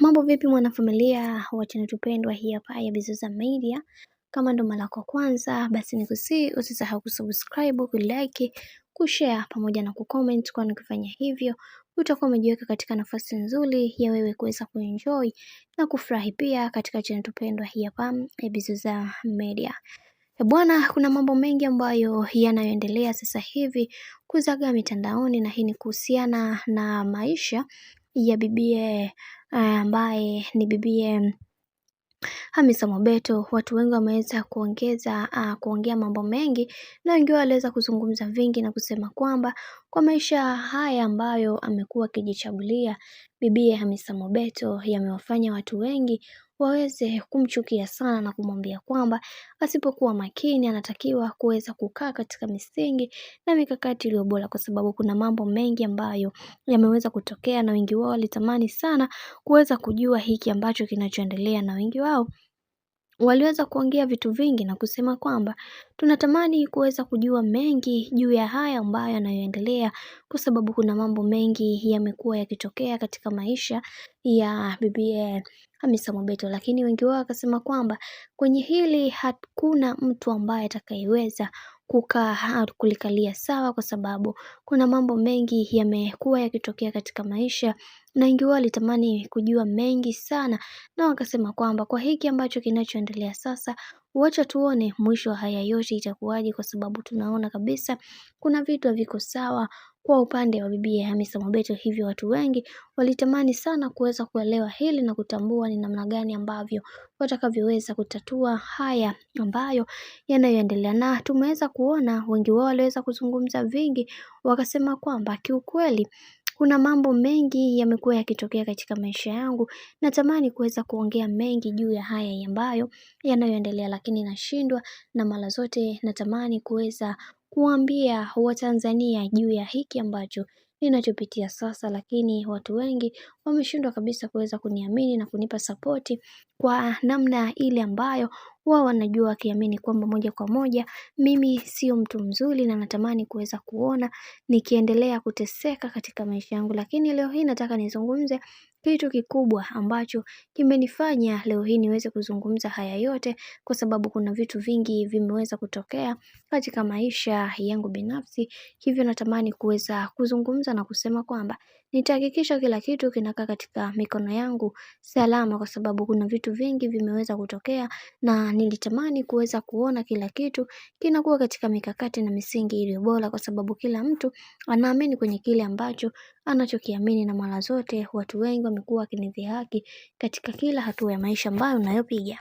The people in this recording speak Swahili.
Mambo vipi mwanafamilia wa channel tupendwa hii hapa ya Bizoza Media. Kama ndo mara yako kwanza, basi nikusii usisahau kusubscribe, kulike, kushare pamoja na kucomment, kwa ukifanya hivyo utakuwa umejiweka katika nafasi nzuri ya wewe kuweza kuenjoy na kufurahi pia katika channel tupendwa hii hapa ya Bizoza Media. Bwana, kuna mambo mengi ambayo yanayoendelea sasa hivi kuzagaa mitandaoni, na hii ni kuhusiana na maisha ya bibie ambaye ni bibie Hamisa Mobeto. Watu wengi wameweza kuongea mambo mengi, na wengi waliweza kuzungumza vingi na kusema kwamba kwa maisha haya ambayo amekuwa akijichagulia bibie Hamisa Mobeto yamewafanya watu wengi waweze kumchukia sana na kumwambia kwamba asipokuwa makini anatakiwa kuweza kukaa katika misingi na mikakati iliyo bora, kwa sababu kuna mambo mengi ambayo yameweza kutokea na wengi wao walitamani sana kuweza kujua hiki ambacho kinachoendelea, na wengi wao waliweza kuongea vitu vingi na kusema kwamba tunatamani kuweza kujua mengi juu ya haya ambayo yanayoendelea, kwa sababu kuna mambo mengi yamekuwa yakitokea katika maisha ya bibie Hamisa Mobeto. Lakini wengi wao wakasema kwamba kwenye hili hakuna mtu ambaye atakayeweza kukaa kulikalia sawa, kwa sababu kuna mambo mengi yamekuwa yakitokea katika maisha, na wengi wao walitamani kujua mengi sana, na wakasema kwamba kwa hiki ambacho kinachoendelea sasa, wacha tuone mwisho wa haya yote itakuwaje, kwa sababu tunaona kabisa kuna vitu haviko sawa kwa upande wa bibie Hamisa Mobeto. Hivyo watu wengi walitamani sana kuweza kuelewa hili na kutambua ni namna gani ambavyo watakavyoweza kutatua haya ambayo yanayoendelea, na tumeweza kuona wengi wao waliweza kuzungumza vingi, wakasema kwamba kiukweli kuna mambo mengi yamekuwa yakitokea katika maisha yangu, natamani kuweza kuongea mengi juu ya haya ambayo yanayoendelea, lakini nashindwa, na mara zote natamani kuweza kuambia Watanzania juu ya hiki ambacho ninachopitia sasa, lakini watu wengi wameshindwa kabisa kuweza kuniamini na kunipa sapoti kwa namna ile ambayo wao wanajua, wakiamini kwamba moja kwa moja mimi sio mtu mzuri, na natamani kuweza kuona nikiendelea kuteseka katika maisha yangu. Lakini leo hii nataka nizungumze kitu kikubwa ambacho kimenifanya leo hii niweze kuzungumza haya yote, kwa sababu kuna vitu vingi vimeweza kutokea katika maisha yangu binafsi. Hivyo natamani kuweza kuzungumza na kusema kwamba nitahakikisha kila kitu kinakaa katika mikono yangu salama, kwa sababu kuna vitu vingi vimeweza kutokea, na nilitamani kuweza kuona kila kitu kinakuwa katika mikakati na misingi iliyo bora, kwa sababu kila mtu anaamini kwenye kile ambacho anachokiamini, na mara zote watu wengi wamekuwa wakinidhihaki katika kila hatua ya maisha ambayo nayopiga.